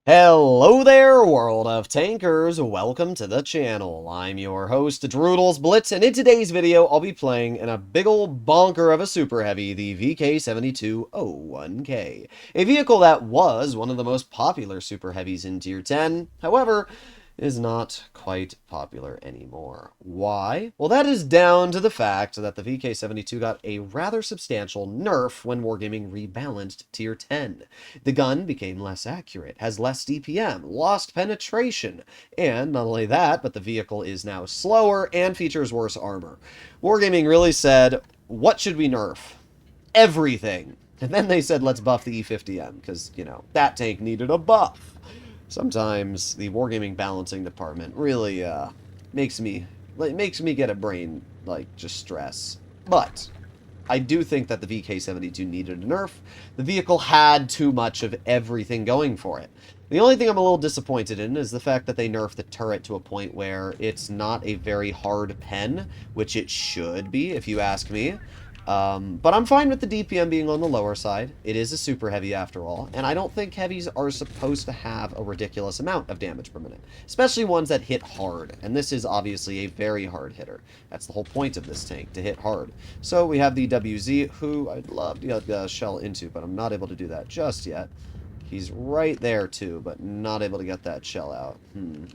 Hello there, world of tankers. Welcome to the channel. I'm your host, Droodles Blitz, and in today's video, I'll be playing in a big ol' bonker of a super heavy, the VK7201K, a vehicle that was one of the most popular super heavies in Tier 10. However, is not quite popular anymore. Why? Well, that is down to the fact that the VK72 got a rather substantial nerf when Wargaming rebalanced Tier 10. The gun became less accurate, has less DPM, lost penetration, and not only that, but the vehicle is now slower and features worse armor. Wargaming really said, what should we nerf? Everything. And then they said, let's buff the E50M, because, that tank needed a buff. Sometimes the Wargaming balancing department really makes me get a brain, just stress. But I do think that the VK72 needed a nerf. The vehicle had too much of everything going for it. The only thing I'm a little disappointed in is the fact that they nerfed the turret to a point where it's not a very hard pen, which it should be, if you ask me. But I'm fine with the DPM being on the lower side. It is a super heavy after all, and I don't think heavies are supposed to have a ridiculous amount of damage per minute, especially ones that hit hard, and this is obviously a very hard hitter. That's the whole point of this tank, to hit hard. So we have the WZ, who I'd love to get a shell into, but I'm not able to do that just yet. He's right there too, but not able to get that shell out.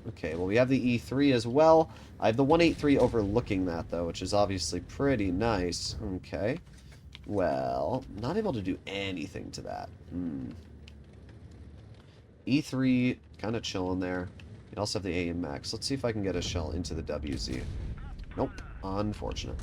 Okay, well we have the E3 as well. I have the 183 overlooking that though, which is obviously pretty nice. Okay. Well, not able to do anything to that. E3, kind of chilling there. You also have the AMX. Let's see if I can get a shell into the WZ. Nope. Unfortunate.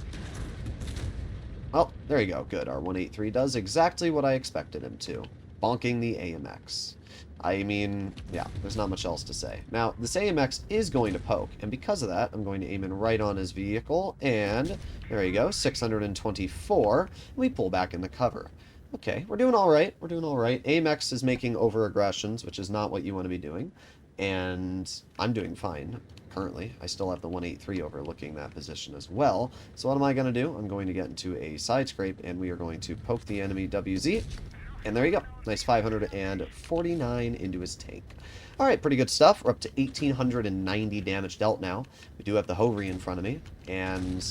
Oh, there you go. Good. Our 183 does exactly what I expected him to. Bonking the AMX. I mean, yeah, there's not much else to say. Now, this AMX is going to poke, and because of that, I'm going to aim in right on his vehicle, and there you go, 624. We pull back in the cover. Okay, we're doing all right. We're doing all right. AMX is making over-aggressions, which is not what you want to be doing, and I'm doing fine. Currently, I still have the 183 overlooking that position as well. So what am I going to do? I'm going to get into a side scrape, and we are going to poke the enemy WZ. And there you go. Nice 549 into his tank. Alright, pretty good stuff. We're up to 1,890 damage dealt now. We do have the Hovri in front of me. And,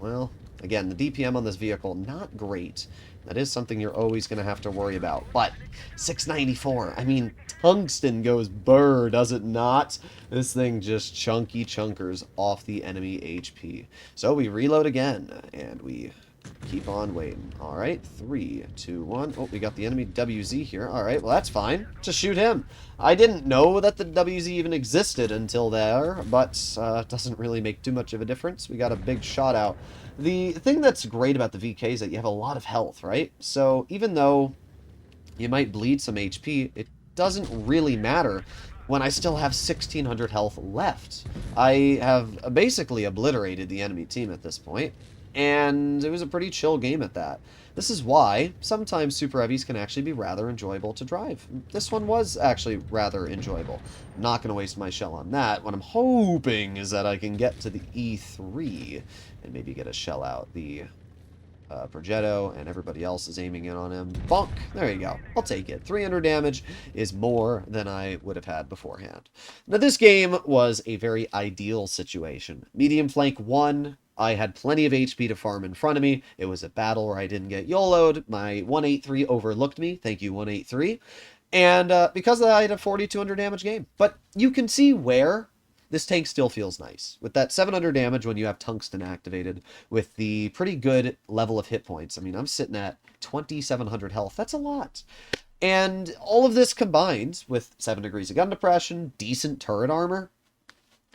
well, again, the DPM on this vehicle, not great. That is something you're always going to have to worry about. But, 694. I mean, tungsten goes burr, does it not? This thing just chunky chunkers off the enemy HP. So we reload again, and we keep on waiting. Alright, 3, 2, 1. Oh, we got the enemy WZ here. Alright, well, that's fine. Just shoot him. I didn't know that the WZ even existed until there, but it doesn't really make too much of a difference. We got a big shot out. The thing that's great about the VK is that you have a lot of health, right? So even though you might bleed some HP, it doesn't really matter when I still have 1,600 health left. I have basically obliterated the enemy team at this point. And it was a pretty chill game at that. This is why sometimes Super Heavies can actually be rather enjoyable to drive. This one was actually rather enjoyable. I'm not going to waste my shell on that. What I'm hoping is that I can get to the E3 and maybe get a shell out. The Progetto and everybody else is aiming in on him. Bonk! There you go. I'll take it. 300 damage is more than I would have had beforehand. Now this game was a very ideal situation. Medium flank 1. I had plenty of HP to farm in front of me. It was a battle where I didn't get YOLO'd. My 183 overlooked me. Thank you, 183. And because of that, I had a 4,200 damage game. But you can see where this tank still feels nice. With that 700 damage when you have tungsten activated, with the pretty good level of hit points. I mean, I'm sitting at 2,700 health. That's a lot. And all of this combined with 7 degrees of gun depression, decent turret armor,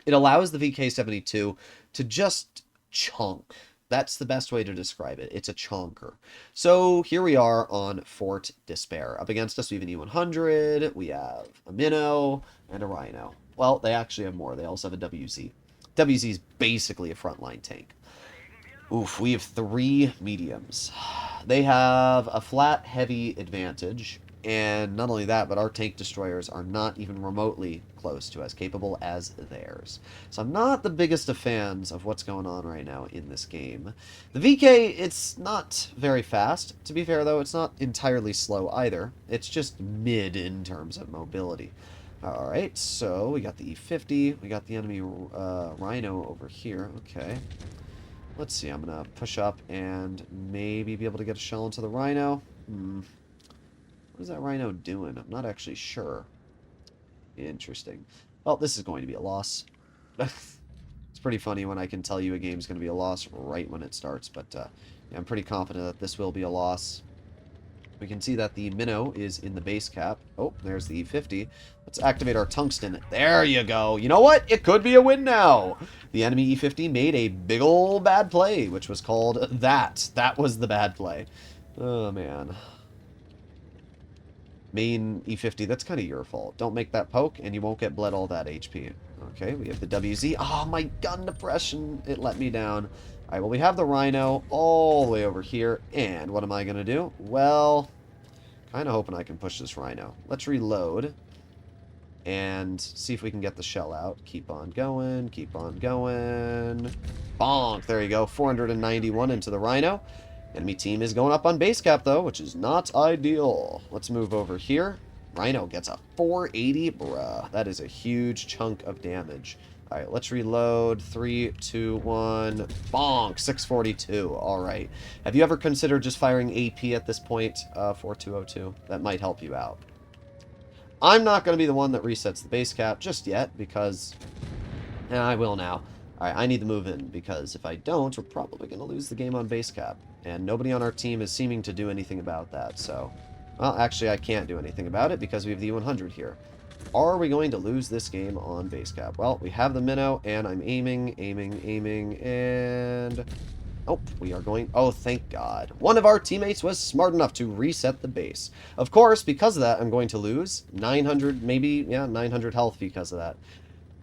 it allows the VK72 to just chunk. That's the best way to describe it. It's a chonker. So here we are on Fort Despair. Up against us, we have an E100, we have a Minnow, and a Rhino. Well, they actually have more. They also have a WZ. WZ is basically a frontline tank. Oof, we have 3 mediums. They have a flat, heavy advantage. And not only that, but our tank destroyers are not even remotely close to as capable as theirs. So I'm not the biggest of fans of what's going on right now in this game. The VK, it's not very fast. To be fair, though, it's not entirely slow either. It's just mid in terms of mobility. Alright, so we got the E50. We got the enemy Rhino over here. Okay. Let's see, I'm going to push up and maybe be able to get a shell into the Rhino. What is that Rhino doing? I'm not actually sure. Interesting. Well, this is going to be a loss. It's pretty funny when I can tell you a game's going to be a loss right when it starts, but yeah, I'm pretty confident that this will be a loss. We can see that the Minnow is in the base cap. Oh, there's the E50. Let's activate our Tungsten. There you go. You know what? It could be a win now. The enemy E50 made a big ol' bad play, which was called that. That was the bad play. Oh, man. Main E50, that's kind of your fault. Don't make that poke, and you won't get bled all that HP. Okay, we have the WZ. Oh, my gun depression. It let me down. All right, well, we have the Rhino all the way over here, and what am I going to do? Well, kind of hoping I can push this Rhino. Let's reload and see if we can get the shell out. Keep on going, keep on going. Bonk! There you go, 491 into the Rhino. Enemy team is going up on base cap, though, which is not ideal. Let's move over here. Rhino gets a 480. Bruh, that is a huge chunk of damage. All right, let's reload. 3, 2, 1. Bonk! 642. All right. Have you ever considered just firing AP at this point? 4202. That might help you out. I'm not going to be the one that resets the base cap just yet because... I will now. All right, I need to move in because if I don't, we're probably going to lose the game on base cap. And nobody on our team is seeming to do anything about that, so... Well, actually, I can't do anything about it because we have the E100 here. Are we going to lose this game on base cap? Well, we have the Minnow, and I'm aiming, and... Oh, we are going... Oh, thank God. One of our teammates was smart enough to reset the base. Of course, because of that, I'm going to lose 900, maybe, yeah, 900 health because of that.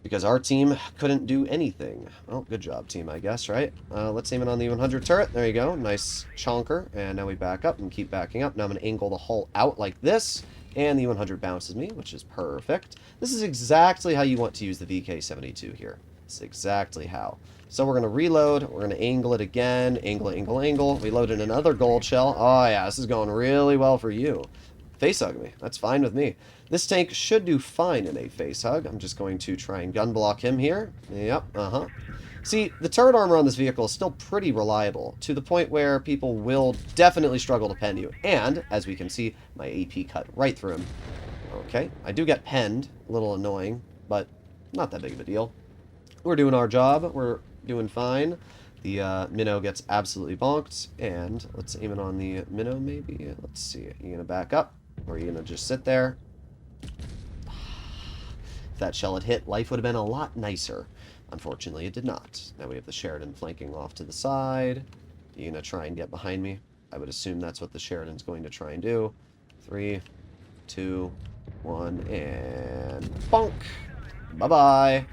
Because our team couldn't do anything. Well, good job, team, I guess, right? Let's aim it on the 100 turret. There you go. Nice chonker. And now we back up and keep backing up. Now I'm going to angle the hull out like this. And the 100 bounces me, which is perfect. This is exactly how you want to use the VK72 here. This is exactly how. So we're going to reload. We're going to angle it again. Angle, angle, angle. We loaded another gold shell. Oh, yeah, this is going really well for you. Face hug me. That's fine with me. This tank should do fine in a face hug. I'm just going to try and gun block him here. Yep, See, the turret armor on this vehicle is still pretty reliable, to the point where people will definitely struggle to pen you. And, as we can see, my AP cut right through him. Okay, I do get penned. A little annoying, but not that big of a deal. We're doing our job. We're doing fine. The Minnow gets absolutely bonked. And let's aim it on the Minnow, maybe. Let's see. Are you going to back up? Or are you going to just sit there? If that shell had hit, life would have been a lot nicer. Unfortunately, it did not. Now we have the Sheridan flanking off to the side. You're going to try and get behind me. I would assume that's what the Sheridan's going to try and do. 3, 2, 1, and bonk. Bye-bye.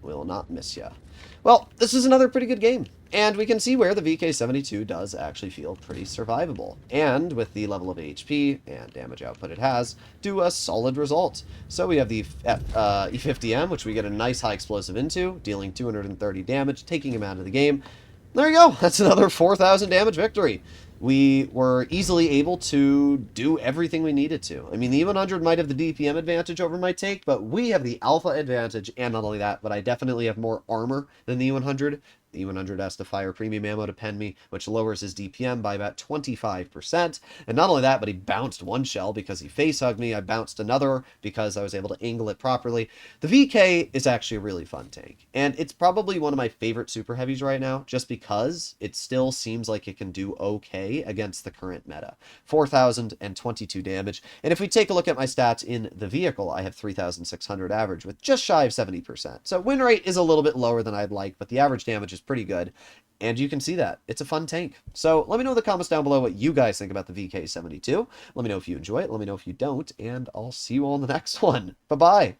Will not miss ya. Well, this is another pretty good game. And we can see where the VK72 does actually feel pretty survivable. And with the level of HP and damage output it has, do a solid result. So we have the E50M, which we get a nice high explosive into, dealing 230 damage, taking him out of the game. There you go. That's another 4,000 damage victory. We were easily able to do everything we needed to. I mean, the E100 might have the DPM advantage over my tank, but we have the alpha advantage, and not only that, but I definitely have more armor than the E100. The E100 has to fire premium ammo to pen me, which lowers his DPM by about 25%. And not only that, but he bounced one shell because he face hugged me. I bounced another because I was able to angle it properly. The VK is actually a really fun tank. And it's probably one of my favorite super heavies right now, just because it still seems like it can do okay against the current meta. 4,022 damage. And if we take a look at my stats in the vehicle, I have 3,600 average with just shy of 70%. So win rate is a little bit lower than I'd like, but the average damage is pretty good, and you can see that. It's a fun tank. So let me know in the comments down below what you guys think about the VK72. Let me know if you enjoy it, let me know if you don't, and I'll see you all in the next one. Bye-bye!